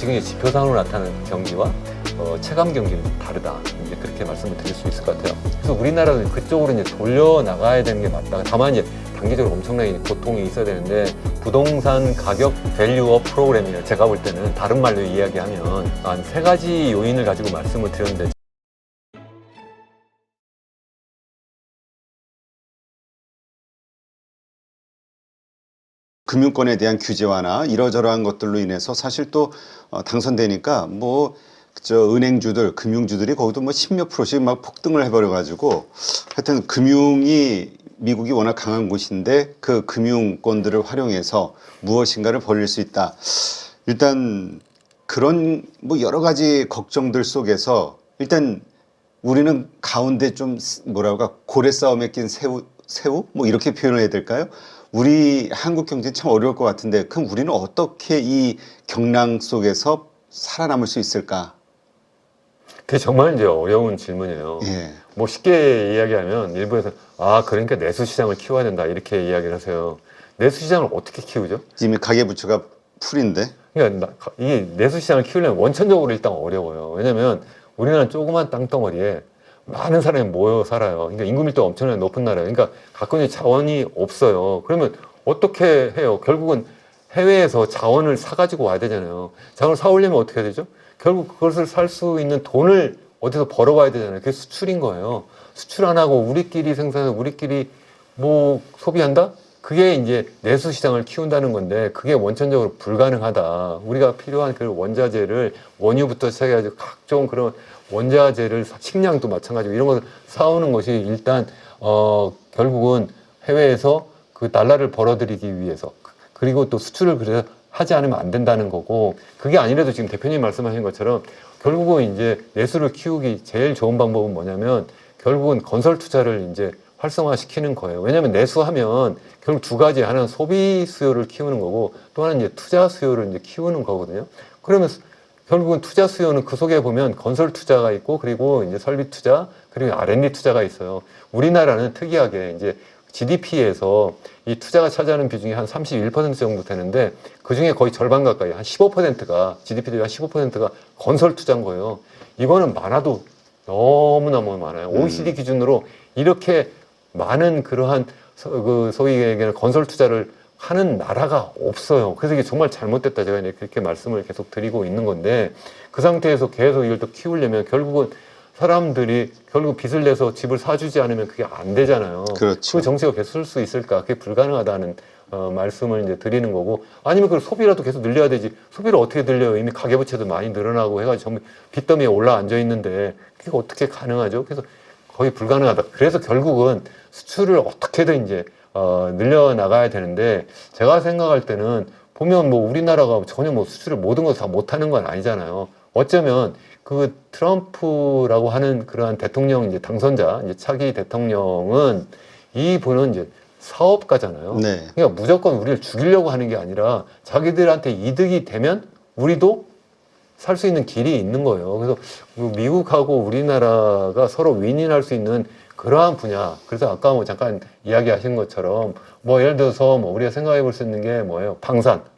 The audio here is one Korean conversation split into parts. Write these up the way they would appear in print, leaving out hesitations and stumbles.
지금 이제 지표상으로 나타나는 경기와 체감 경기는 다르다. 이제 그렇게 말씀을 드릴 수 있을 것 같아요. 그래서 우리나라도 그쪽으로 이제 돌려 나가야 되는 게 맞다. 다만 이제 단기적으로 엄청나게 고통이 있어야 되는데 부동산 가격 밸류업 프로그램이에요. 제가 볼 때는 다른 말로 이야기하면 한 세 가지 요인을 가지고 말씀을 드렸는데 금융권에 대한 규제화나 이러저러한 것들로 인해서 사실 또 당선되니까 뭐 저 은행주들, 금융주들이 거기도 뭐 10몇 %씩 막 폭등을 해버려가지고 하여튼 금융이 미국이 워낙 강한 곳인데 그 금융권들을 활용해서 무엇인가를 벌릴 수 있다. 일단 그런 뭐 여러 가지 걱정들 속에서 일단 우리는 가운데 좀 뭐랄까 고래 싸움에 낀 새우 뭐 이렇게 표현을 해야 될까요? 우리 한국 경제 참 어려울 것 같은데 그럼 우리는 어떻게 이 경랑 속에서 살아남을 수 있을까? 그게 정말 이제 어려운 질문이에요. 예. 뭐 쉽게 이야기하면 일부에서 그러니까 내수 시장을 키워야 된다 이렇게 이야기를 하세요. 내수 시장을 어떻게 키우죠? 이미 가계부채가 풀인데. 그러니까 이 내수 시장을 키우려면 원천적으로 일단 어려워요. 왜냐면 우리나라는 조그만 땅덩어리에 많은 사람이 모여 살아요. 그러니까 인구 밀도가 엄청나게 높은 나라예요. 그러니까 갖고 있는 자원이 없어요. 그러면 어떻게 해요? 결국은 해외에서 자원을 사가지고 와야 되잖아요. 자원을 사오려면 어떻게 해야 되죠? 결국 그것을 살 수 있는 돈을 어디서 벌어와야 되잖아요. 그게 수출인 거예요. 수출 안 하고 우리끼리 생산해서 우리끼리 뭐 소비한다? 그게 이제 내수 시장을 키운다는 건데 그게 원천적으로 불가능하다. 우리가 필요한 그 원자재를 원유부터 시작해가지고 각종 그런 원자재를 식량도 마찬가지고 이런 것을 사오는 것이 일단 결국은 해외에서 그 달러를 벌어들이기 위해서 그리고 또 수출을 그래서 하지 않으면 안 된다는 거고 그게 아니라도 지금 대표님 말씀하신 것처럼 결국은 이제 내수를 키우기 제일 좋은 방법은 뭐냐면 결국은 건설 투자를 이제 활성화시키는 거예요. 왜냐하면 내수하면 결국 두 가지, 하나는 소비 수요를 키우는 거고 또 하나는 이제 투자 수요를 이제 키우는 거거든요. 그러면 결국은 투자 수요는 그 속에 보면 건설 투자가 있고 그리고 이제 설비 투자 그리고 R&D 투자가 있어요. 우리나라는 특이하게 이제 GDP에서 이 투자가 차지하는 비중이 한 31% 정도 되는데 그 중에 거의 절반 가까이 한 15%가 GDP 대비 한 15%가 건설 투자인 거예요. 이거는 많아도 너무너무 많아요. OECD 기준으로 이렇게 많은 그러한 소위 얘기하는 건설 투자를 하는 나라가 없어요. 그래서 이게 정말 잘못됐다 제가 그렇게 말씀을 계속 드리고 있는 건데 그 상태에서 계속 이걸 또 키우려면 결국은 사람들이 결국 빚을 내서 집을 사주지 않으면 그게 안 되잖아요. 그렇죠. 그 정책을 계속 쓸 수 있을까? 그게 불가능하다는 말씀을 이제 드리는 거고 아니면 그 소비라도 계속 늘려야 되지. 소비를 어떻게 늘려요? 이미 가계부채도 많이 늘어나고 해가지고 전부 빚더미에 올라앉아 있는데 그게 어떻게 가능하죠? 그래서 거의 불가능하다. 그래서 결국은 수출을 어떻게든 이제 늘려나가야 되는데 제가 생각할 때는 보면 뭐 우리나라가 전혀 뭐 수출을 모든 걸 다 못하는 건 아니잖아요. 어쩌면 그 트럼프라고 하는 그러한 대통령 이제 당선자 이제 차기 대통령은 이분은 이제 사업가잖아요. 네. 그러니까 무조건 우리를 죽이려고 하는 게 아니라 자기들한테 이득이 되면 우리도 살 수 있는 길이 있는 거예요. 그래서 미국하고 우리나라가 서로 윈윈할 수 있는 그러한 분야. 그래서 아까 뭐 잠깐 이야기하신 것처럼 뭐 예를 들어서 뭐 우리가 생각해 볼 수 있는 게 뭐예요?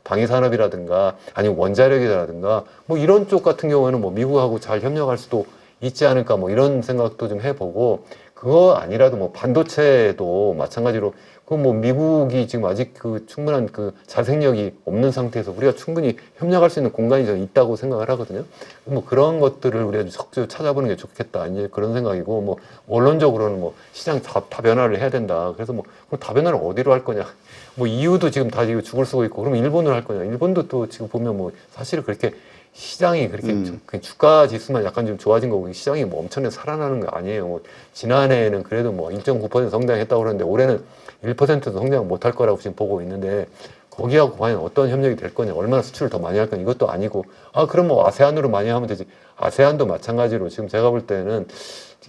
방위산업이라든가 아니면 원자력이라든가 뭐 이런 쪽 같은 경우에는 뭐 미국하고 잘 협력할 수도 있지 않을까 뭐 이런 생각도 좀 해보고 그거 아니라도 뭐 반도체도 마찬가지로 그 뭐 미국이 지금 아직 그 충분한 그 자생력이 없는 상태에서 우리가 충분히 협력할 수 있는 공간이 좀 있다고 생각을 하거든요. 뭐 그런 것들을 우리가 적극 찾아보는 게 좋겠다. 이제 그런 생각이고 뭐 원론적으로는 뭐 시장 다변화를 해야 된다. 그래서 뭐 그럼 다변화를 어디로 할 거냐? 뭐 EU도 지금 다 이거 죽을 쓰고 있고 그러면 일본으로 할 거냐? 일본도 또 지금 보면 뭐 사실 그렇게 시장이 그렇게 주가 지수만 약간 좀 좋아진 거고 시장이 뭐 엄청나게 살아나는 거 아니에요. 뭐 지난해에는 그래도 뭐 1.9% 성장했다고 그러는데 올해는 1%도 성장 못할 거라고 지금 보고 있는데 거기하고 과연 어떤 협력이 될 거냐, 얼마나 수출을 더 많이 할 거냐 이것도 아니고 그럼 뭐 아세안으로 많이 하면 되지. 아세안도 마찬가지로 지금 제가 볼 때는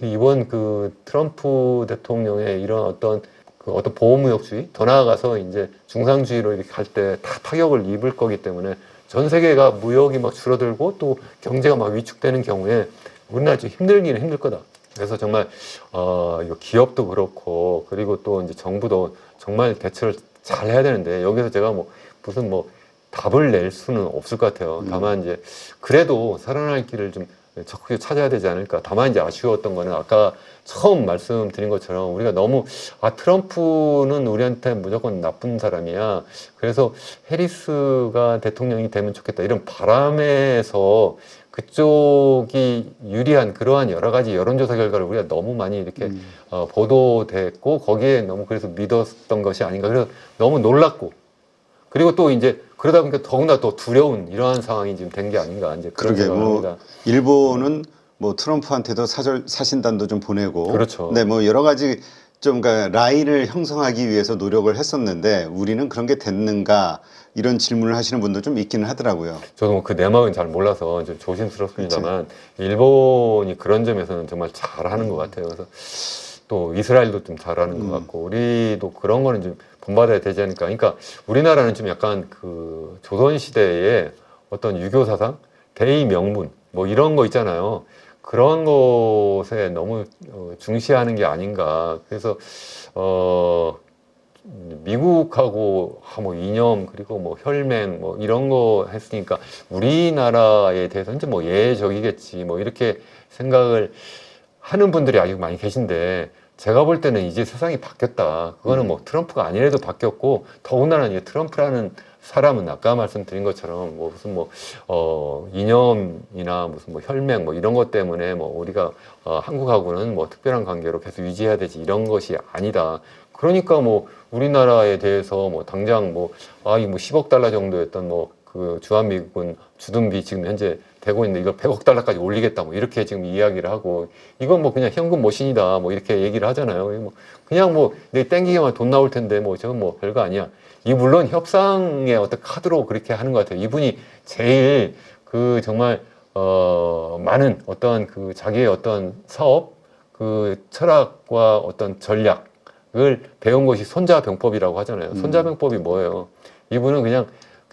이번 그 트럼프 대통령의 이런 어떤 보호무역주의 더 나아가서 이제 중상주의로 이렇게 갈 때 다 타격을 입을 거기 때문에 전 세계가 무역이 막 줄어들고 또 경제가 막 위축되는 경우에 우리나라 좀 힘들기는 힘들 거다. 그래서 정말 이거 기업도 그렇고 그리고 또 이제 정부도 정말 대처를 잘 해야 되는데 여기서 제가 뭐 무슨 뭐 답을 낼 수는 없을 것 같아요. 다만 이제 그래도 살아날 길을 좀 적극적으로 찾아야 되지 않을까. 다만 이제 아쉬웠던 거는 아까 처음 말씀드린 것처럼 우리가 너무 트럼프는 우리한테 무조건 나쁜 사람이야. 그래서 해리스가 대통령이 되면 좋겠다. 이런 바람에서 그쪽이 유리한 그러한 여러 가지 여론조사 결과를 우리가 너무 많이 이렇게 보도됐고 거기에 너무 그래서 믿었던 것이 아닌가. 그래서 너무 놀랐고 그리고 또 이제 그러다 보니까 더구나 더 두려운 이러한 상황이 지금 된 게 아닌가 이제 그런 그러게 생각을 뭐 합니다. 일본은 뭐 트럼프한테도 사신단도 좀 보내고, 그렇죠. 네, 뭐 여러 가지 좀 그러니까 라인을 형성하기 위해서 노력을 했었는데 우리는 그런 게 됐는가 이런 질문을 하시는 분도 좀 있기는 하더라고요. 저도 뭐 그 내막은 잘 몰라서 좀 조심스럽습니다만 일본이 그런 점에서는 정말 잘하는 것 같아요. 그래서 또 이스라엘도 좀 잘하는 것 같고 우리도 그런 거는 좀 본받아야 되지 않을까. 그러니까 우리나라는 좀 약간 그 조선 시대의 어떤 유교 사상, 대의 명분 뭐 이런 거 있잖아요. 그런 것에 너무 중시하는 게 아닌가. 그래서 미국하고 뭐 이념 그리고 뭐 혈맹 뭐 이런 거 했으니까 우리나라에 대해서는 이제 뭐 예외적이겠지 뭐 이렇게 생각을 하는 분들이 아직 많이 계신데 제가 볼 때는 이제 세상이 바뀌었다. 그거는 뭐 트럼프가 아니래도 바뀌었고 더군다나 이제 트럼프라는 사람은 아까 말씀드린 것처럼 뭐 무슨 뭐 이념이나 무슨 뭐 혈맹 뭐 이런 것 때문에 뭐 우리가 한국하고는 뭐 특별한 관계로 계속 유지해야 되지 이런 것이 아니다. 그러니까 뭐 우리나라에 대해서 뭐 당장 뭐 이거 뭐 10억 달러 정도였던 뭐 그 주한미군 주둔비 지금 현재 되고 있는데 이걸 100억 달러까지 올리겠다 뭐 이렇게 지금 이야기를 하고 이건 뭐 그냥 현금 모신이다 뭐 이렇게 얘기를 하잖아요. 뭐 그냥 뭐 내 땡기기만 돈 나올 텐데 뭐 저건 뭐 별거 아니야. 이 물론 협상의 어떤 카드로 그렇게 하는 것 같아요. 이분이 제일 그 정말 많은 어떤 그 자기의 어떤 사업 그 철학과 어떤 전략을 배운 것이 손자병법이라고 하잖아요. 손자병법이 뭐예요? 이분은 그냥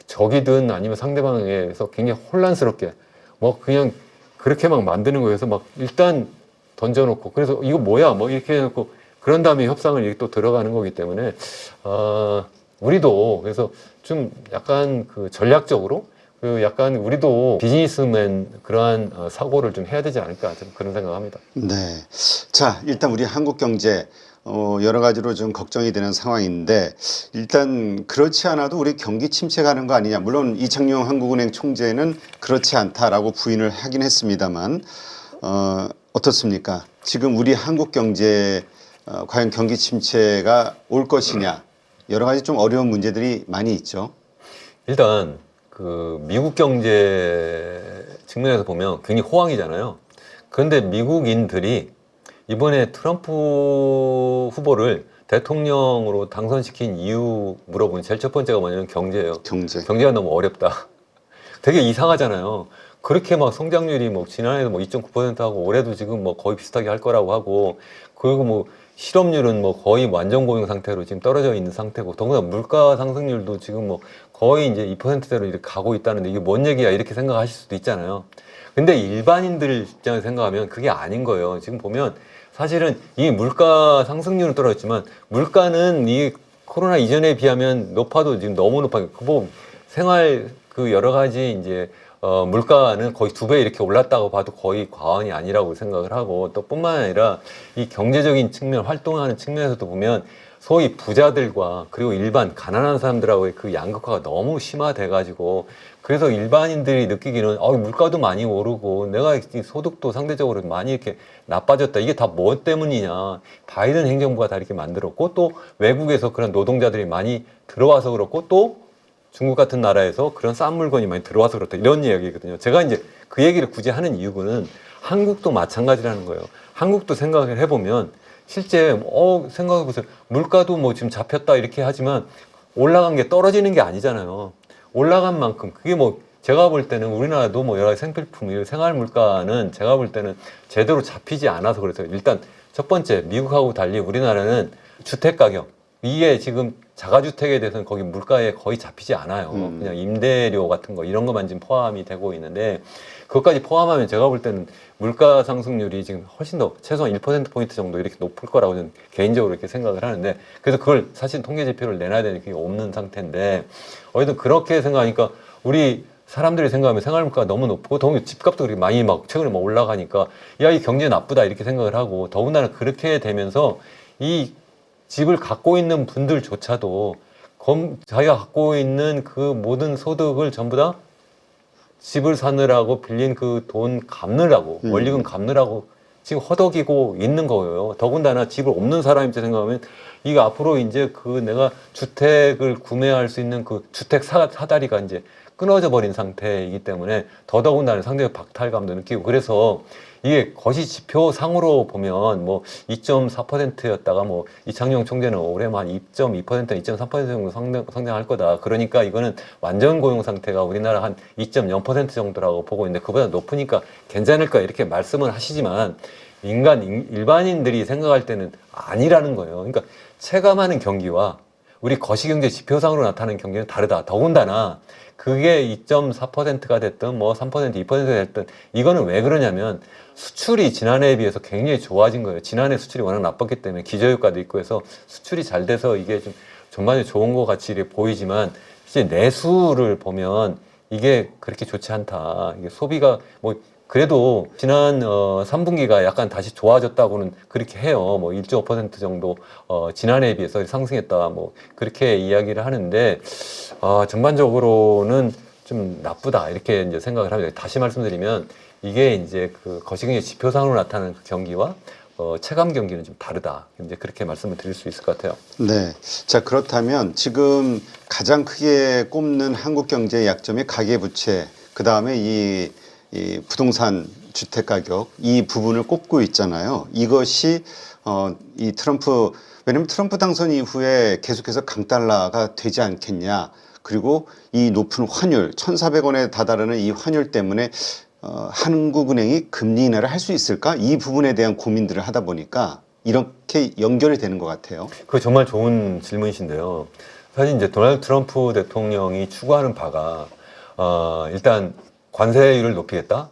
적이든 아니면 상대방에서 굉장히 혼란스럽게 뭐 그냥 그렇게 막 만드는 거여서 막 일단 던져놓고 그래서 이거 뭐야 뭐 이렇게 해놓고 그런 다음에 협상을 이렇게 또 들어가는 거기 때문에 우리도 그래서 좀 약간 그 전략적으로 그 약간 우리도 비즈니스맨 그러한 사고를 좀 해야 되지 않을까 좀 그런 생각합니다. 네. 자, 일단 우리 한국 경제 여러 가지로 좀 걱정이 되는 상황인데 일단 그렇지 않아도 우리 경기 침체가는 거 아니냐. 물론 이창용 한국은행 총재는 그렇지 않다라고 부인을 하긴 했습니다만 어떻습니까? 지금 우리 한국 경제 과연 경기 침체가 올 것이냐. 여러 가지 좀 어려운 문제들이 많이 있죠. 일단 그 미국 경제 측면에서 보면 굉장히 호황이잖아요. 그런데 미국인들이 이번에 트럼프 후보를 대통령으로 당선시킨 이유 물어보면 제일 첫 번째가 뭐냐면 경제예요. 경제가 너무 어렵다. 되게 이상하잖아요. 그렇게 막 성장률이 뭐 지난해도 뭐 2.9% 하고 올해도 지금 뭐 거의 비슷하게 할 거라고 하고 그리고 뭐 실업률은 뭐 거의 완전 고용 상태로 지금 떨어져 있는 상태고 더구나 물가 상승률도 지금 뭐 거의 이제 2%대로 이렇게 가고 있다는데 이게 뭔 얘기야 이렇게 생각하실 수도 있잖아요. 근데 일반인들 입장에서 생각하면 그게 아닌 거예요. 지금 보면 사실은 이 물가 상승률은 떨어졌지만 물가는 이 코로나 이전에 비하면 높아도 지금 너무 높아요. 뭐 생활 그 여러 가지 이제 물가는 거의 2배 이렇게 올랐다고 봐도 거의 과언이 아니라고 생각을 하고 또 뿐만 아니라 이 경제적인 측면 활동하는 측면에서도 보면 소위 부자들과 그리고 일반 가난한 사람들하고의 그 양극화가 너무 심화돼 가지고 그래서 일반인들이 느끼기는 물가도 많이 오르고 내가 소득도 상대적으로 많이 이렇게 나빠졌다. 이게 다 뭐 때문이냐. 바이든 행정부가 다 이렇게 만들었고 또 외국에서 그런 노동자들이 많이 들어와서 그렇고 또 중국 같은 나라에서 그런 싼 물건이 많이 들어와서 그렇다. 이런 이야기거든요. 제가 이제 그 얘기를 굳이 하는 이유는 한국도 마찬가지라는 거예요. 한국도 생각을 해보면 실제 생각해 보세요. 물가도 뭐 지금 잡혔다 이렇게 하지만 올라간 게 떨어지는 게 아니잖아요. 올라간 만큼 그게 뭐 제가 볼 때는 우리나라도 뭐 여러 가지 생필품, 생활 물가는 제가 볼 때는 제대로 잡히지 않아서 그래서 일단 첫 번째 미국하고 달리 우리나라는 주택 가격 이게 지금 자가주택에 대해서는 거기 물가에 거의 잡히지 않아요. 그냥 임대료 같은 거 이런 것만 지금 포함이 되고 있는데 그것까지 포함하면 제가 볼 때는 물가 상승률이 지금 훨씬 더 최소한 1%포인트 정도 이렇게 높을 거라고 저는 개인적으로 이렇게 생각을 하는데 그래서 그걸 사실 통계 지표를 내놔야 되는 게 없는 상태인데 어쨌든 그렇게 생각하니까 우리 사람들이 생각하면 생활물가가 너무 높고 더군다나 집값도 그렇게 많이 막 최근에 막 올라가니까 야, 이 경제 나쁘다 이렇게 생각을 하고 더군다나 그렇게 되면서 이 집을 갖고 있는 분들조차도 자기가 갖고 있는 그 모든 소득을 전부 다 집을 사느라고 빌린 그 돈 갚느라고 원리금 갚느라고 지금 허덕이고 있는 거예요. 더군다나 집을 없는 사람 입장 생각하면 이거 앞으로 이제 그 내가 주택을 구매할 수 있는 그 주택 사다리가 이제 끊어져 버린 상태이기 때문에 더더군다나 상대적 박탈감도 느끼고 그래서 이게 거시지표상으로 보면 뭐 2.4%였다가 뭐 이창용 총재는 올해만 2.2%, 2.3% 정도 성장할 거다. 그러니까 이거는 완전 고용 상태가 우리나라 한 2.0% 정도라고 보고 있는데 그보다 높으니까 괜찮을 거야 이렇게 말씀을 하시지만 일반인들이 생각할 때는 아니라는 거예요. 그러니까 체감하는 경기와 우리 거시경제 지표상으로 나타나는 경기는 다르다. 더군다나 그게 2.4%가 됐든 뭐 3%, 2%가 됐든 이거는 왜 그러냐면 수출이 지난해에 비해서 굉장히 좋아진 거예요. 지난해 수출이 워낙 나빴기 때문에 기저효과도 있고 해서 수출이 잘 돼서 이게 좀 전반적으로 좋은 것 같이 이렇게 보이지만 이제 내수를 보면 이게 그렇게 좋지 않다. 이게 소비가 뭐 그래도 지난 3분기가 약간 다시 좋아졌다고는 그렇게 해요. 뭐 1.5% 정도 지난해에 비해서 상승했다. 뭐 그렇게 이야기를 하는데 전반적으로는 좀 나쁘다 이렇게 이제 생각을 합니다. 다시 말씀드리면 이게 이제 그 거시경제 지표상으로 나타나는 그 경기와 체감 경기는 좀 다르다. 이제 그렇게 말씀을 드릴 수 있을 것 같아요. 네. 자, 그렇다면 지금 가장 크게 꼽는 한국 경제의 약점이 가계부채, 그 다음에 이 부동산 주택 가격 이 부분을 꼽고 있잖아요. 이것이 이 트럼프 왜냐면 트럼프 당선 이후에 계속해서 강달러가 되지 않겠냐. 그리고 이 높은 환율 1,400원에 다다르는 이 환율 때문에 한국은행이 금리 인하를 할 수 있을까? 이 부분에 대한 고민들을 하다 보니까 이렇게 연결이 되는 것 같아요. 그거 정말 좋은 질문이신데요. 사실 이제 도널드 트럼프 대통령이 추구하는 바가 일단 관세율을 높이겠다.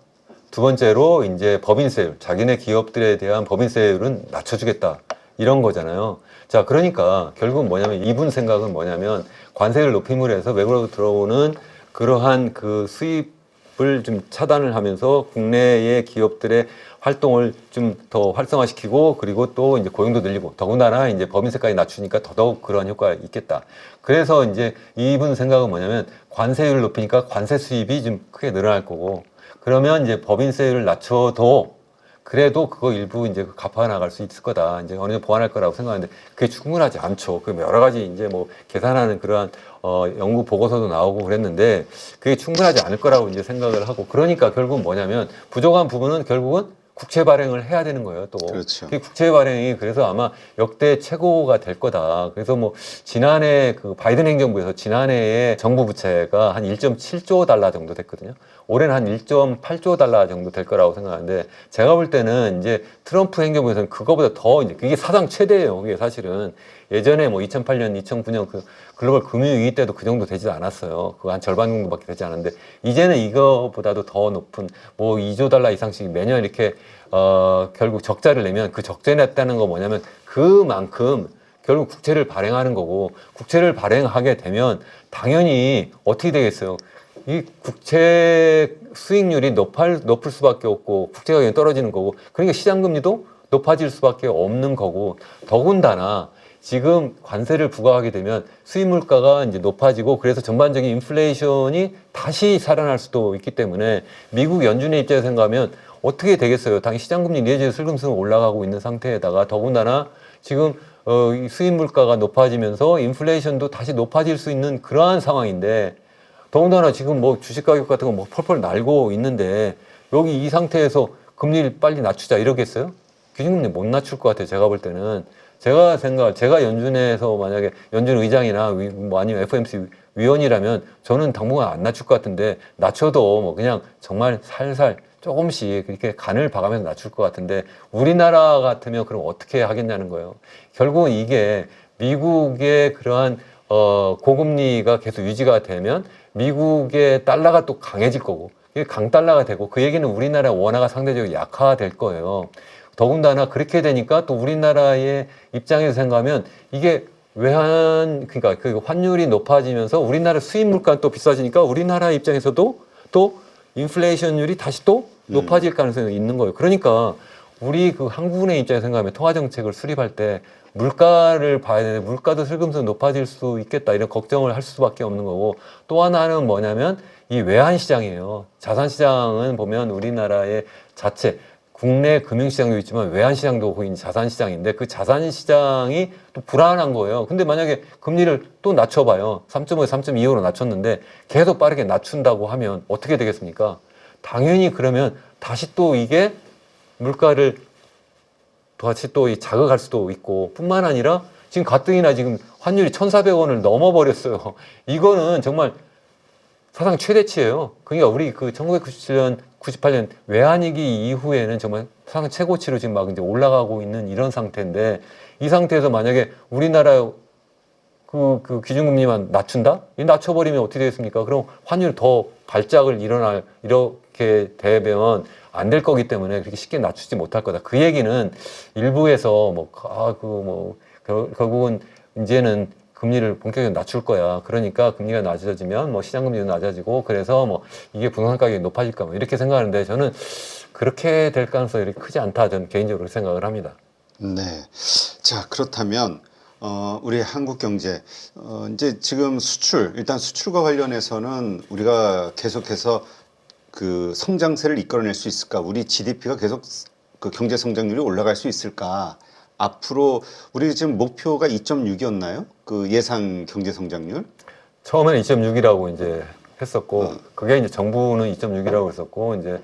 두 번째로 이제 법인세율, 자기네 기업들에 대한 법인세율은 낮춰주겠다. 이런 거잖아요. 자, 그러니까 결국은 뭐냐면 이분 생각은 뭐냐면 관세를 높임으로 해서 외국으로 들어오는 그러한 그 수입을 좀 차단을 하면서 국내의 기업들의 활동을 좀 더 활성화시키고 그리고 또 이제 고용도 늘리고 더군다나 이제 법인세까지 낮추니까 더더욱 그런 효과가 있겠다. 그래서 이제 이분 생각은 뭐냐면 관세율을 높이니까 관세 수입이 좀 크게 늘어날 거고 그러면 이제 법인세율을 낮춰도 그래도 그거 일부 이제 갚아 나갈 수 있을 거다. 이제 어느 정도 보완할 거라고 생각하는데 그게 충분하지 않죠. 그 여러 가지 이제 뭐 계산하는 그러한 연구 보고서도 나오고 그랬는데 그게 충분하지 않을 거라고 이제 생각을 하고 그러니까 결국은 뭐냐면 부족한 부분은 결국은 국채 발행을 해야 되는 거예요, 또. 그렇죠. 그 국채 발행이 그래서 아마 역대 최고가 될 거다. 그래서 뭐 지난해 그 바이든 행정부에서 지난해에 정부 부채가 한 1.7조 달러 정도 됐거든요. 올해는 한 1.8조 달러 정도 될 거라고 생각하는데 제가 볼 때는 이제 트럼프 행정부에서는 그거보다 더 이제 그게 사상 최대예요. 그게 사실은 예전에 뭐 2008년, 2009년 그 글로벌 금융위기 때도 그 정도 되지도 않았어요. 그거 한 절반 정도밖에 되지 않았는데 이제는 이거보다도 더 높은 뭐 2조 달러 이상씩 매년 이렇게 결국 적자를 내면 그 적자 냈다는 거 뭐냐면 그만큼 결국 국채를 발행하는 거고 국채를 발행하게 되면 당연히 어떻게 되겠어요? 이 국채 수익률이 높을 수밖에 없고 국채 가격이 떨어지는 거고 그러니까 시장 금리도 높아질 수밖에 없는 거고 더군다나 지금 관세를 부과하게 되면 수입 물가가 이제 높아지고 그래서 전반적인 인플레이션이 다시 살아날 수도 있기 때문에 미국 연준의 입장에서 생각하면 어떻게 되겠어요? 당연히 시장 금리 내지 슬금슬금 올라가고 있는 상태에다가 더군다나 지금 이 수입 물가가 높아지면서 인플레이션도 다시 높아질 수 있는 그러한 상황인데 더군다나 지금 뭐 주식 가격 같은 거 뭐 펄펄 날고 있는데 여기 이 상태에서 금리를 빨리 낮추자 이러겠어요? 기준금리 못 낮출 것 같아요. 제가 볼 때는 제가 연준에서 만약에 연준 의장이나 뭐 아니면 FOMC 위원이라면 저는 당분간 안 낮출 것 같은데 낮춰도 뭐 그냥 정말 살살 조금씩 이렇게 간을 봐가면서 낮출 것 같은데 우리나라 같으면 그럼 어떻게 하겠냐는 거예요. 결국은 이게 미국의 그러한 고금리가 계속 유지가 되면 미국의 달러가 또 강해질 거고 이게 강달러가 되고 그 얘기는 우리나라 원화가 상대적으로 약화될 거예요. 더군다나 그렇게 되니까 또 우리나라의 입장에서 생각하면 이게 그러니까 그 환율이 높아지면서 우리나라 수입 물가는 또 비싸지니까 우리나라 입장에서도 또 인플레이션율이 다시 또 높아질 가능성이 있는 거예요. 그러니까 우리 그 한국은행 입장에서 생각하면 통화정책을 수립할 때 물가를 봐야 되는데 물가도 슬금슬금 높아질 수 있겠다 이런 걱정을 할 수밖에 없는 거고 또 하나는 뭐냐면 이 외환시장이에요. 자산시장은 보면 우리나라의 자체 국내 금융시장도 있지만 외환시장도 거기 자산시장인데 그 자산시장이 또 불안한 거예요. 근데 만약에 금리를 또 낮춰봐요. 3.5에서 3.25로 낮췄는데 계속 빠르게 낮춘다고 하면 어떻게 되겠습니까? 당연히 그러면 다시 또 이게 물가를 다시 또 자극할 수도 있고 뿐만 아니라 지금 가뜩이나 지금 환율이 1,400원을 넘어버렸어요. 이거는 정말 사상 최대치예요. 그러니까 우리 그 1997년, 98년 외환위기 이후에는 정말 사상 최고치로 지금 막 이제 올라가고 있는 이런 상태인데 이 상태에서 만약에 우리나라 그 기준금리만 낮춘다? 이 낮춰버리면 어떻게 되겠습니까? 그럼 환율이 더 발작을 이렇게 되면 안 될 거기 때문에 그렇게 쉽게 낮추지 못할 거다. 그 얘기는 일부에서 결국은 이제는 금리를 본격적으로 낮출 거야. 그러니까 금리가 낮아지면 뭐 시장 금리도 낮아지고 그래서 뭐 이게 부동산 가격이 높아질까 뭐 이렇게 생각하는데 저는 그렇게 될 가능성이 크지 않다. 저는 개인적으로 생각을 합니다. 네. 자, 그렇다면 우리 한국 경제 이제 지금 일단 수출과 관련해서는 우리가 계속해서 그 성장세를 이끌어낼 수 있을까? 우리 GDP가 계속 그 경제 성장률이 올라갈 수 있을까? 앞으로 우리 지금 목표가 2.6이었나요? 그 예상 경제 성장률? 처음에는 2.6이라고 이제 했었고 그게 이제 정부는 2.6이라고 했었고 이제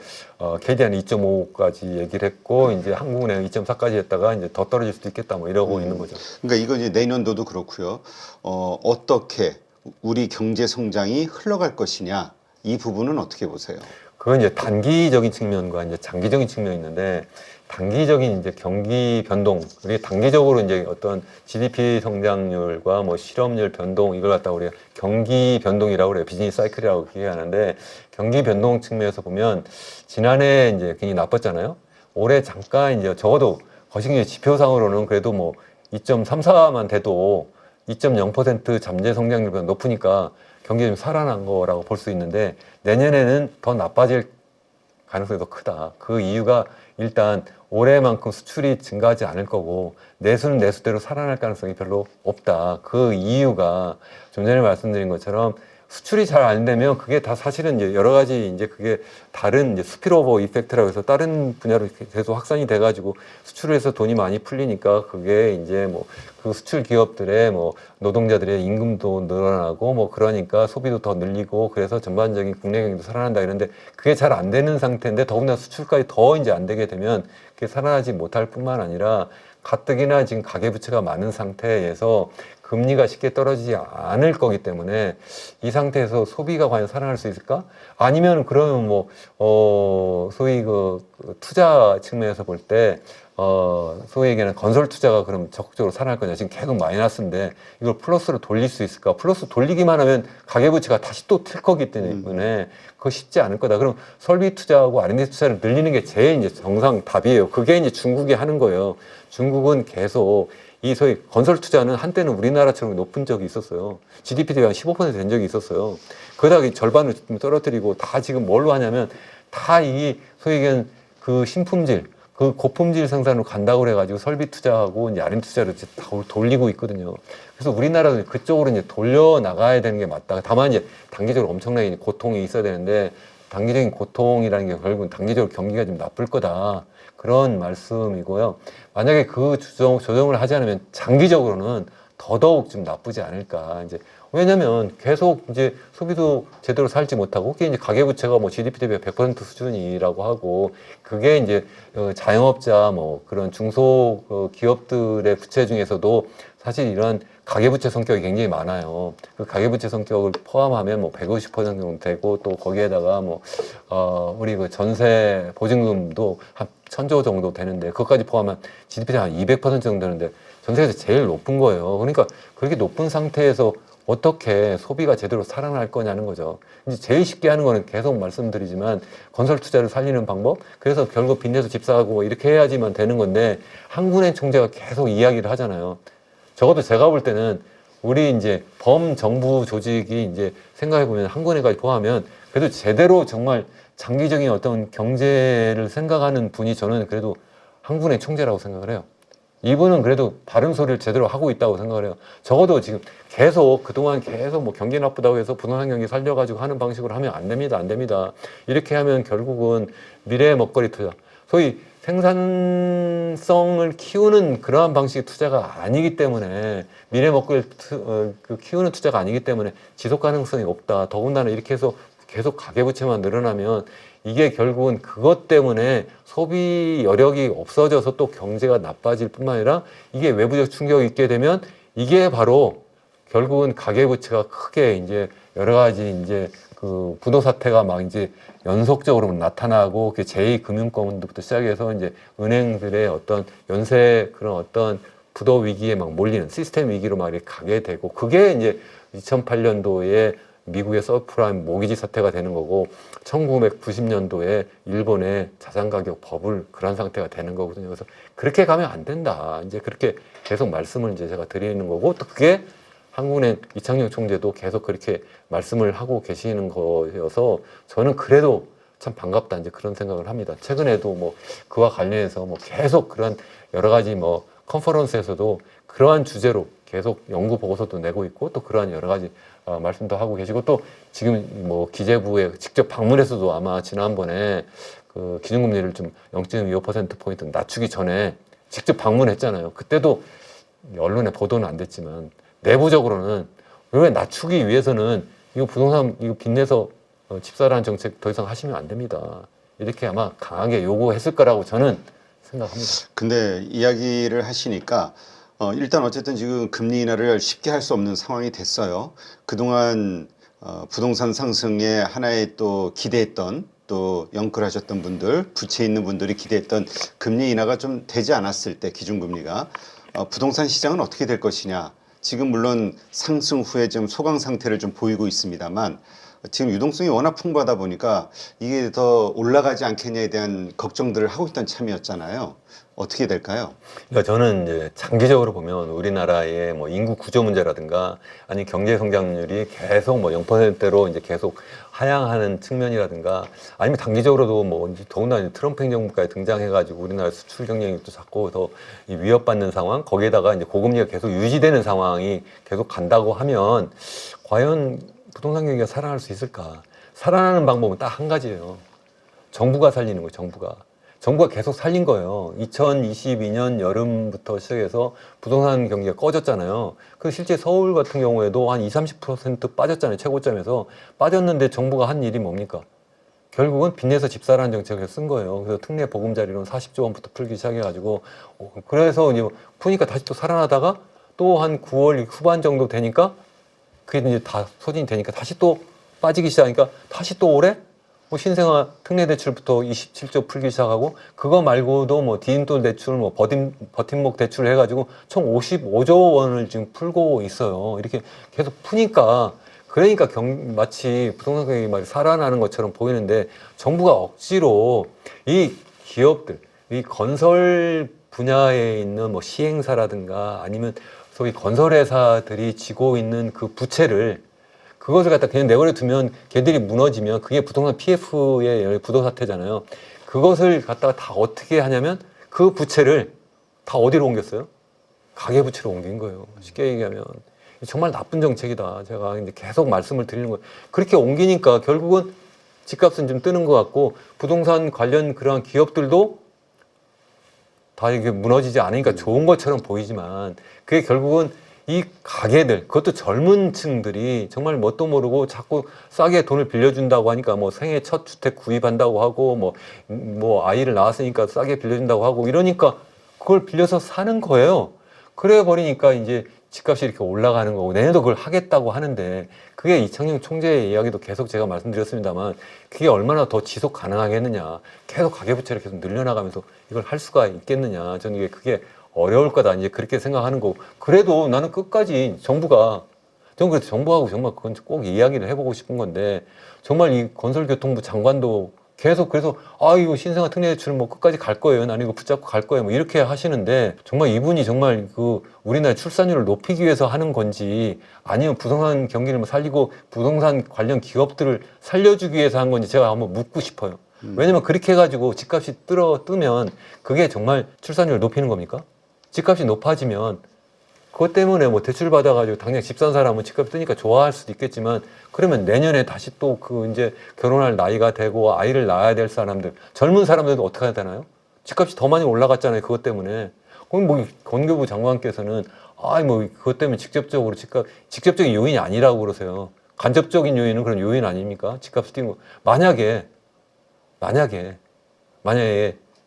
KDI는 2.5까지 얘기를 했고 이제 한국은행 2.4까지 했다가 이제 더 떨어질 수도 있겠다 뭐 이러고 있는 거죠. 그러니까 이건 이제 내년도도 그렇고요. 어떻게 우리 경제 성장이 흘러갈 것이냐 이 부분은 어떻게 보세요? 그건 이제 단기적인 측면과 이제 장기적인 측면이 있는데 단기적인 이제 경기 변동, 우리 단기적으로 이제 어떤 GDP 성장률과 뭐 실업률 변동 이걸 갖다 우리가 경기 변동이라고 그래요. 비즈니스 사이클이라고 얘기하는데 경기 변동 측면에서 보면 지난해 이제 굉장히 나빴잖아요. 올해 잠깐 이제 적어도 거시기 지표상으로는 그래도 뭐 2.34만 돼도 2.0% 잠재 성장률보다 높으니까 경기 좀 살아난 거라고 볼 수 있는데 내년에는 더 나빠질 가능성이 더 크다. 그 이유가 일단 올해만큼 수출이 증가하지 않을 거고 내수는 내수대로 살아날 가능성이 별로 없다. 그 이유가 좀 전에 말씀드린 것처럼 수출이 잘 안 되면 그게 다 사실은 이제 여러 가지 이제 그게 다른 이제 스피로버 이펙트라고 해서 다른 분야로 계속 확산이 돼가지고 수출을 해서 돈이 많이 풀리니까 그게 이제 뭐 그 수출 기업들의 뭐 노동자들의 임금도 늘어나고 뭐 그러니까 소비도 더 늘리고 그래서 전반적인 국내 경기도 살아난다 이런데 그게 잘 안 되는 상태인데 더군다나 수출까지 더 이제 안 되게 되면 그게 살아나지 못할 뿐만 아니라 가뜩이나 지금 가계부채가 많은 상태에서 금리가 쉽게 떨어지지 않을 거기 때문에 이 상태에서 소비가 과연 살아날 수 있을까? 아니면 그러면 뭐 소위 그 투자 측면에서 볼 때 소위 얘기하는 건설 투자가 그럼 적극적으로 살아날 거냐? 지금 계속 마이너스인데 이걸 플러스로 돌릴 수 있을까? 플러스 돌리기만 하면 가계부채가 다시 또 틀 거기 때문에 그거 쉽지 않을 거다. 그럼 설비 투자하고 R&D 투자를 늘리는 게 제일 이제 정상 답이에요. 그게 이제 중국이 하는 거예요. 중국은 계속 이 소위 건설 투자는 한때는 우리나라처럼 높은 적이 있었어요. GDP 대비 한 15%된 적이 있었어요. 그러다가 절반을 떨어뜨리고 다 지금 뭘로 하냐면 다 이 소위 얘기하는 그 신품질, 그 고품질 생산으로 간다고 그래가지고 설비 투자하고 이제 R&D 투자를 이제 다 돌리고 있거든요. 그래서 우리나라도 그쪽으로 이제 돌려 나가야 되는 게 맞다. 다만 이제 단기적으로 엄청나게 고통이 있어야 되는데 단기적인 고통이라는 게 결국은 단기적으로 경기가 좀 나쁠 거다. 그런 말씀이고요. 만약에 그 조정을 하지 않으면 장기적으로는 더더욱 좀 나쁘지 않을까. 이제 왜냐면 계속 이제 소비도 제대로 살지 못하고 그게 이제 가계부채가 뭐 GDP 대비 100% 수준이라고 하고 그게 이제 자영업자 뭐 그런 중소 기업들의 부채 중에서도 사실 이런 가계부채 성격이 굉장히 많아요. 그 가계부채 성격을 포함하면 뭐 150% 정도 되고 또 거기에다가 뭐 우리 그 전세 보증금도 한 1,000조 정도 되는데 그것까지 포함하면 GDP가 한 200% 정도 되는데 전 세계에서 제일 높은 거예요. 그러니까 그렇게 높은 상태에서 어떻게 소비가 제대로 살아날 거냐는 거죠. 이제 제일 쉽게 하는 거는 계속 말씀드리지만 건설 투자를 살리는 방법. 그래서 결국 빚내서 집 사고 뭐 이렇게 해야지만 되는 건데 한국은행 총재가 계속 이야기를 하잖아요. 적어도 제가 볼 때는 우리 이제 범정부 조직이 이제 생각해 보면 한국은행까지 포함하면 그래도 제대로 정말 장기적인 어떤 경제를 생각하는 분이 저는 그래도 한국은행 총재라고 생각을 해요. 이분은 그래도 바른 소리를 제대로 하고 있다고 생각을 해요. 적어도 지금 계속 그동안 계속 뭐 경기 나쁘다고 해서 부동산 경기 살려가지고 하는 방식으로 하면 안 됩니다. 안 됩니다. 이렇게 하면 결국은 미래의 먹거리 투자, 소위 생산성을 키우는 그러한 방식의 투자가 아니기 때문에 미래 먹거리 키우는 투자가 아니기 때문에 지속 가능성이 없다. 더군다나 이렇게 해서 계속 가계부채만 늘어나면 이게 결국은 그것 때문에 소비 여력이 없어져서 또 경제가 나빠질 뿐만 아니라 이게 외부적 충격이 있게 되면 이게 바로 결국은 가계부채가 크게 이제 여러 가지 이제 그 부도 사태가 막 이제 연속적으로 나타나고 그 제2금융권부터 시작해서 이제 은행들의 어떤 연쇄 그런 어떤 부도 위기에 막 몰리는 시스템 위기로 막 이렇게 가게 되고 그게 이제 2008년도에 미국의 서프라임 모기지 사태가 되는 거고 1990년도에 일본의 자산 가격 버블 그런 상태가 되는 거거든요. 그래서 그렇게 가면 안 된다. 이제 그렇게 계속 말씀을 이제 제가 드리는 거고 또 그게 한국은행 이창용 총재도 계속 그렇게 말씀을 하고 계시는 거여서 저는 그래도 참 반갑다 이제 그런 생각을 합니다. 최근에도 뭐 그와 관련해서 뭐 계속 그런 여러 가지 뭐 컨퍼런스에서도 그러한 주제로 계속 연구 보고서도 내고 있고 또 그러한 여러 가지 말씀도 하고 계시고 또 지금 뭐 기재부에 직접 방문해서도 아마 지난번에 그 기준금리를 좀 0.25%포인트 낮추기 전에 직접 방문했잖아요. 그때도 언론에 보도는 안 됐지만 내부적으로는 왜 낮추기 위해서는 이거 부동산 이거 빚내서 집사라는 정책 더 이상 하시면 안 됩니다. 이렇게 아마 강하게 요구했을 거라고 저는 생각합니다. 근데 이야기를 하시니까 일단 어쨌든 지금 금리 인하를 쉽게 할 수 없는 상황이 됐어요. 그동안 부동산 상승에 하나의 또 기대했던 또 영끌하셨던 분들, 부채 있는 분들이 기대했던 금리 인하가 좀 되지 않았을 때 기준금리가 부동산 시장은 어떻게 될 것이냐. 지금 물론 상승 후에 좀 소강 상태를 좀 보이고 있습니다만 지금 유동성이 워낙 풍부하다 보니까 이게 더 올라가지 않겠냐에 대한 걱정들을 하고 있던 참이었잖아요. 어떻게 될까요? 그러니까 저는 이제 장기적으로 보면 우리나라의 뭐 인구 구조 문제라든가 아니 경제 성장률이 계속 뭐 0%대로 이제 계속 하향하는 측면이라든가 아니면 단기적으로도 뭐 이제 더군다나 이제 트럼프 행정부까지 등장해가지고 우리나라 수출 경쟁력도 자꾸 더 위협받는 상황 거기에다가 이제 고금리가 계속 유지되는 상황이 계속 간다고 하면 과연 부동산 경기가 살아날 수 있을까? 살아나는 방법은 딱 한 가지예요. 정부가 살리는 거예요. 정부가 계속 살린 거예요. 2022년 여름부터 시작해서 부동산 경기가 꺼졌잖아요. 그 실제 서울 같은 경우에도 한 20, 30% 빠졌잖아요. 최고점에서 빠졌는데 정부가 한 일이 뭡니까? 결국은 빚내서 집 사라는 정책을 쓴 거예요. 그래서 특례 보금자리론 40조 원부터 풀기 시작해가지고 그래서 이제 푸니까 다시 또 살아나다가 또 한 9월 후반 정도 되니까 그게 이제 다 소진이 되니까 다시 또 빠지기 시작하니까 다시 또 올해 뭐 신생아 특례 대출부터 27조 풀기 시작하고 그거 말고도 뭐 디딤돌 대출, 뭐 버팀목 대출 해가지고 총 55조 원을 지금 풀고 있어요. 이렇게 계속 푸니까 그러니까 마치 부동산 경기 말이 살아나는 것처럼 보이는데 정부가 억지로 이 기업들, 이 건설 분야에 있는 뭐 시행사라든가 아니면 소위 건설회사들이 지고 있는 그 부채를 그것을 갖다 그냥 내버려 두면 걔들이 무너지면 그게 부동산 PF의 부도 사태잖아요. 그것을 갖다가 다 어떻게 하냐면 그 부채를 다 어디로 옮겼어요? 가계부채로 옮긴 거예요. 쉽게 얘기하면. 정말 나쁜 정책이다. 제가 이제 계속 말씀을 드리는 거예요. 그렇게 옮기니까 결국은 집값은 좀 뜨는 것 같고 부동산 관련 그러한 기업들도 다 이게 무너지지 않으니까 좋은 것처럼 보이지만 그게 결국은 이 가게들, 그것도 젊은 층들이 정말 뭣도 모르고 자꾸 싸게 돈을 빌려준다고 하니까 뭐 생애 첫 주택 구입한다고 하고 뭐 아이를 낳았으니까 싸게 빌려준다고 하고 이러니까 그걸 빌려서 사는 거예요. 그래 버리니까 이제 집값이 이렇게 올라가는 거고 내년도 그걸 하겠다고 하는데 그게 이창용 총재의 이야기도 계속 제가 말씀드렸습니다만 그게 얼마나 더 지속 가능하겠느냐. 계속 가계부채를 계속 늘려나가면서 이걸 할 수가 있겠느냐. 저는 그게 어려울 거다 이제 그렇게 생각하는 거고 그래도 나는 끝까지 정부가 저는 그래서 정부하고 정말 그건 꼭 이야기를 해보고 싶은 건데 정말 이 건설교통부 장관도 계속 그래서 아 이거 신생아 특례대출은 뭐 끝까지 갈 거예요. 나는 이거 붙잡고 갈 거예요. 뭐 이렇게 하시는데 정말 이분이 정말 그 우리나라 출산율을 높이기 위해서 하는 건지 아니면 부동산 경기를 뭐 살리고 부동산 관련 기업들을 살려주기 위해서 한 건지 제가 한번 묻고 싶어요. 왜냐면 그렇게 해가지고 집값이 뜨면 그게 정말 출산율을 높이는 겁니까? 집값이 높아지면 그것 때문에 뭐 대출 받아가지고 당장 집 산 사람은 집값 뜨니까 좋아할 수도 있겠지만 그러면 내년에 다시 또 그 이제 결혼할 나이가 되고 아이를 낳아야 될 사람들 젊은 사람들도 어떻게 해야 되나요? 집값이 더 많이 올라갔잖아요. 그것 때문에. 그럼 뭐 건교부 장관께서는 아 뭐 그것 때문에 직접적으로 직접적인 요인이 아니라고 그러세요. 간접적인 요인은 그런 요인 아닙니까? 집값이 뛰는 거. 만약에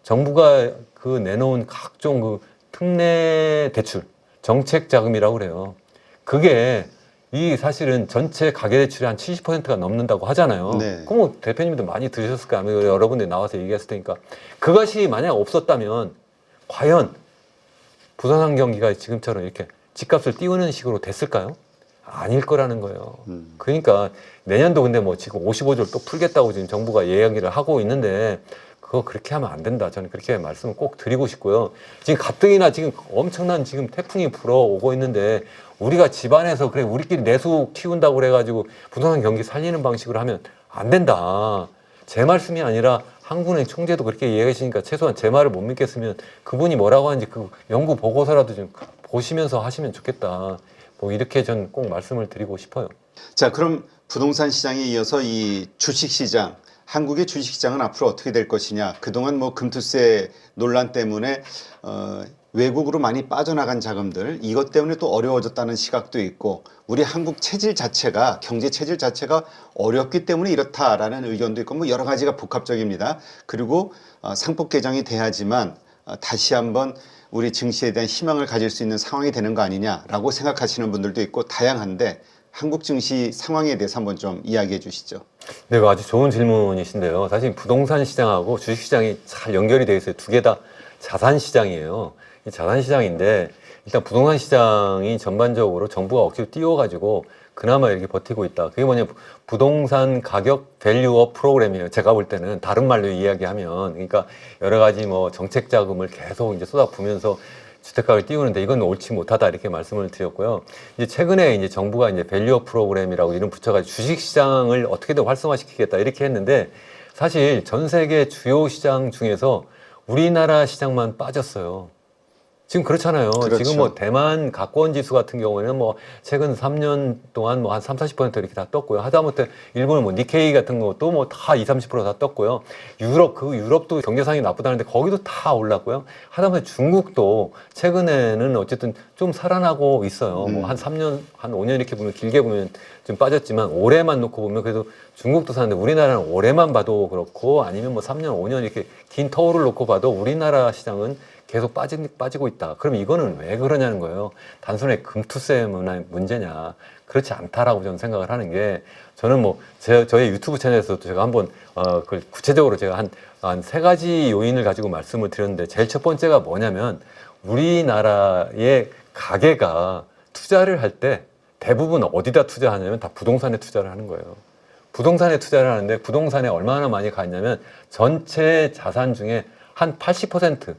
정부가 그 내놓은 각종 그 특례 대출 정책 자금이라고 그래요. 그게 이 사실은 전체 가계대출의 한 70%가 넘는다고 하잖아요. 네. 그럼 뭐 대표님도 많이 들으셨을 거야. 여러 군데 나와서 얘기했을 테니까. 그것이 만약 없었다면 과연 부동산 경기가 지금처럼 이렇게 집값을 띄우는 식으로 됐을까요? 아닐 거라는 거예요. 그러니까 내년도 근데 뭐 지금 55조를 또 풀겠다고 지금 정부가 이야기를 하고 있는데 그거 그렇게 하면 안 된다. 저는 그렇게 말씀을 꼭 드리고 싶고요. 지금 가뜩이나 지금 엄청난 지금 태풍이 불어오고 있는데 우리가 집안에서 그래 우리끼리 내수 키운다고 그래가지고 부동산 경기 살리는 방식으로 하면 안 된다. 제 말씀이 아니라 한국은행 총재도 그렇게 이야기하시니까 최소한 제 말을 못 믿겠으면 그분이 뭐라고 하는지 그 연구 보고서라도 좀 보시면서 하시면 좋겠다. 뭐 이렇게 전 꼭 말씀을 드리고 싶어요. 자, 그럼 부동산 시장에 이어서 이 주식 시장, 한국의 주식 시장은 앞으로 어떻게 될 것이냐. 그동안 뭐 금투세 논란 때문에 외국으로 많이 빠져나간 자금들, 이것 때문에 또 어려워졌다는 시각도 있고, 우리 한국 체질 자체가, 경제 체질 자체가 어렵기 때문에 이렇다라는 의견도 있고, 뭐 여러 가지가 복합적입니다. 그리고 상법 개정이 돼야지만 다시 한번 우리 증시에 대한 희망을 가질 수 있는 상황이 되는 거 아니냐라고 생각하시는 분들도 있고 다양한데, 한국 증시 상황에 대해서 한번 좀 이야기해 주시죠. 네, 이거 아주 좋은 질문이신데요. 사실 부동산 시장하고 주식 시장이 잘 연결이 되어 있어요. 두 개 다 자산 시장이에요. 이 자산 시장인데 일단 부동산 시장이 전반적으로 정부가 억지로 띄워가지고 그나마 이렇게 버티고 있다. 그게 뭐냐, 부동산 가격 밸류업 프로그램이에요. 제가 볼 때는 다른 말로 이야기하면, 그러니까 여러 가지 뭐 정책 자금을 계속 이제 쏟아부으면서 주택가를 띄우는데 이건 옳지 못하다 이렇게 말씀을 드렸고요. 이제 최근에 이제 정부가 이제 밸류업 프로그램이라고 이름 붙여가지고 주식 시장을 어떻게든 활성화시키겠다 이렇게 했는데 사실 전 세계 주요 시장 중에서 우리나라 시장만 빠졌어요. 지금 그렇잖아요. 그렇죠. 지금 뭐 대만 가권 지수 같은 경우에는 뭐 최근 3년 동안 뭐 한 30, 40% 이렇게 다 떴고요. 하다못해 일본은 뭐 니케이 같은 것도 뭐 다 20, 30%다 떴고요. 유럽도 경제상이 나쁘다는데 거기도 다 올랐고요. 하다못해 중국도 최근에는 어쨌든 좀 살아나고 있어요. 뭐 한 3년, 한 5년 이렇게 보면 길게 보면 좀 빠졌지만 올해만 놓고 보면 그래도 중국도 사는데 우리나라는 올해만 봐도 그렇고 아니면 뭐 3년, 5년 이렇게 긴 터울을 놓고 봐도 우리나라 시장은 계속 빠지고 있다. 그럼 이거는 왜 그러냐는 거예요. 단순히 금투세 문제냐. 그렇지 않다라고 저는 생각을 하는 게 저는 뭐 저희 유튜브 채널에서도 제가 한번 그 구체적으로 제가 한 세 가지 요인을 가지고 말씀을 드렸는데 제일 첫 번째가 뭐냐면 우리나라의 가계가 투자를 할 때 대부분 어디다 투자하냐면 다 부동산에 투자를 하는 거예요. 부동산에 투자를 하는데 부동산에 얼마나 많이 가냐면 전체 자산 중에 한 80%,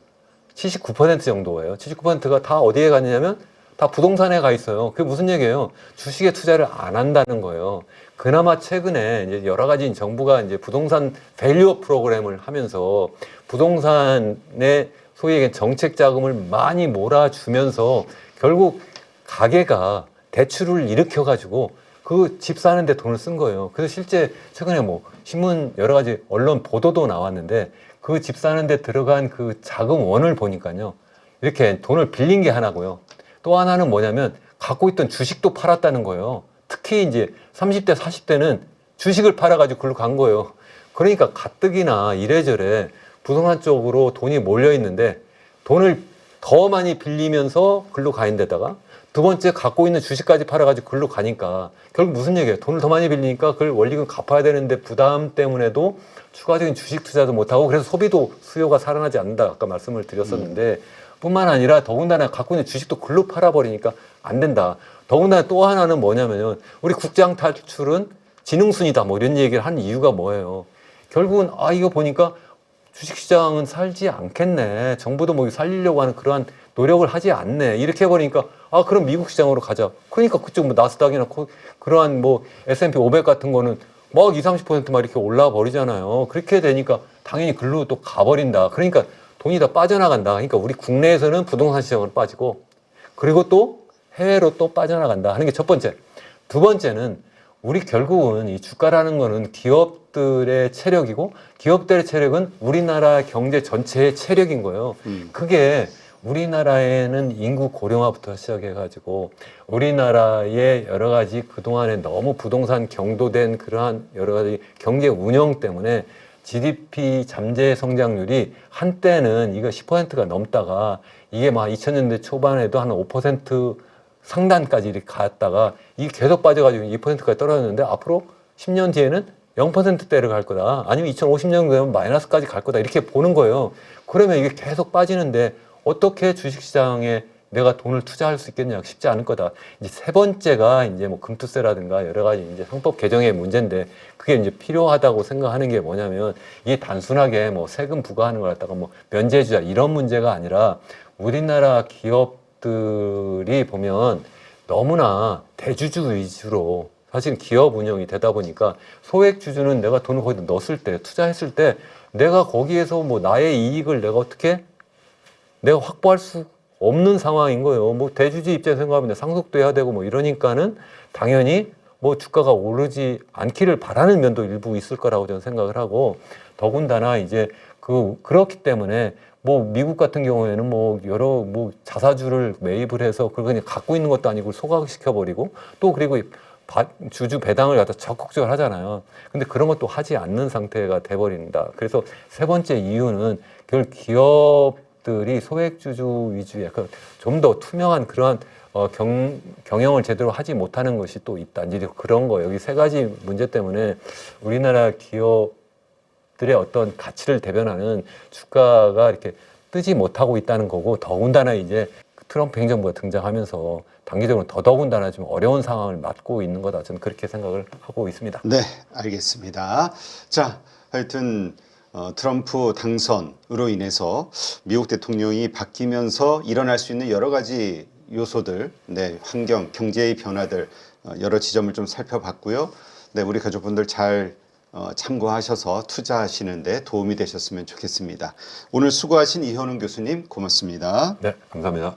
79% 정도예요. 79%가 다 어디에 가냐면 다 부동산에 가 있어요. 그게 무슨 얘기예요? 주식에 투자를 안 한다는 거예요. 그나마 최근에 이제 여러 가지 정부가 이제 부동산 밸류업 프로그램을 하면서 부동산에 소위 얘기한 정책 자금을 많이 몰아주면서 결국 가게가 대출을 일으켜가지고 그 집 사는데 돈을 쓴 거예요. 그래서 실제 최근에 뭐 신문 여러 가지 언론 보도도 나왔는데 그 집 사는데 들어간 그 자금원을 보니까요. 이렇게 돈을 빌린 게 하나고요. 또 하나는 뭐냐면 갖고 있던 주식도 팔았다는 거예요. 특히 이제 30대, 40대는 주식을 팔아가지고 글로 간 거예요. 그러니까 가뜩이나 이래저래 부동산 쪽으로 돈이 몰려 있는데 돈을 더 많이 빌리면서 글로 가 있는 데다가 두 번째 갖고 있는 주식까지 팔아가지고 글로 가니까 결국 무슨 얘기예요? 돈을 더 많이 빌리니까 그걸 원리금 갚아야 되는데 부담 때문에도 추가적인 주식 투자도 못하고 그래서 소비도 수요가 살아나지 않는다 아까 말씀을 드렸었는데 뿐만 아니라 더군다나 갖고 있는 주식도 글로 팔아버리니까 안 된다. 더군다나 또 하나는 뭐냐면요. 우리 국장 탈출은 지능순이다. 뭐 이런 얘기를 한 이유가 뭐예요. 결국은 이거 보니까 주식시장은 살지 않겠네. 정부도 뭐 살리려고 하는 그러한 노력을 하지 않네. 이렇게 해버리니까 그럼 미국 시장으로 가자. 그러니까 그쪽 뭐 나스닥이나 그러한 뭐 S&P 500 같은 거는 막 20, 30%막 이렇게 올라와 버리잖아요. 그렇게 되니까 당연히 글로 또 가버린다. 그러니까 돈이 다 빠져나간다. 그러니까 우리 국내에서는 부동산 시장으로 빠지고 그리고 또 해외로 또 빠져나간다 하는 게 첫 번째. 두 번째는 우리 결국은 이 주가라는 거는 기업들의 체력이고 기업들의 체력은 우리나라 경제 전체의 체력인 거예요. 그게 우리나라에는 인구 고령화부터 시작해가지고 우리나라의 여러 가지 그동안에 너무 부동산 경도된 그러한 여러 가지 경제 운영 때문에 GDP 잠재 성장률이 한때는 이거 10%가 넘다가 이게 막 2000년대 초반에도 한 5% 상단까지 이렇게 갔다가 이게 계속 빠져가지고 2%까지 떨어졌는데 앞으로 10년 뒤에는 0%대를 갈 거다. 아니면 2050년 되면 마이너스까지 갈 거다. 이렇게 보는 거예요. 그러면 이게 계속 빠지는데 어떻게 주식시장에 내가 돈을 투자할 수 있겠냐? 쉽지 않을 거다. 이제 세 번째가 이제 뭐 금투세라든가 여러 가지 이제 상법 개정의 문제인데 그게 이제 필요하다고 생각하는 게 뭐냐면 이게 단순하게 뭐 세금 부과하는 걸 갖다가 뭐 면제해주자 이런 문제가 아니라 우리나라 기업들이 보면 너무나 대주주 위주로 사실 기업 운영이 되다 보니까 소액 주주는 내가 돈을 거기다 넣었을 때 투자했을 때 내가 거기에서 뭐 나의 이익을 내가 어떻게 내가 확보할 수 없는 상황인 거예요. 뭐 대주주 입장에서 생각하면 상속도 해야 되고 뭐 이러니까는 당연히 뭐 주가가 오르지 않기를 바라는 면도 일부 있을 거라고 저는 생각을 하고 더군다나 이제 그렇기 때문에 뭐 미국 같은 경우에는 뭐 여러 뭐 자사주를 매입을 해서 그걸 그냥 갖고 있는 것도 아니고 소각시켜 버리고 또 그리고 주주 배당을 갖다 적극적으로 하잖아요. 근데 그런 것도 하지 않는 상태가 돼버린다. 그래서 세 번째 이유는 그걸 기업들이 소액주주 위주의 약간 좀 더 투명한 그러한 경영을 제대로 하지 못하는 것이 또 있다. 이제 그런 거 여기 세 가지 문제 때문에 우리나라 기업들의 어떤 가치를 대변하는 주가가 이렇게 뜨지 못하고 있다는 거고 더군다나 이제 트럼프 행정부가 등장하면서 단기적으로 더더군다나 좀 어려운 상황을 맞고 있는 거다. 저는 그렇게 생각을 하고 있습니다. 네, 알겠습니다. 자, 하여튼 트럼프 당선으로 인해서 미국 대통령이 바뀌면서 일어날 수 있는 여러 가지 요소들, 네, 환경, 경제의 변화들 여러 지점을 좀 살펴봤고요. 네, 우리 가족분들 잘 참고하셔서 투자하시는데 도움이 되셨으면 좋겠습니다. 오늘 수고하신 이현웅 교수님 고맙습니다. 네, 감사합니다.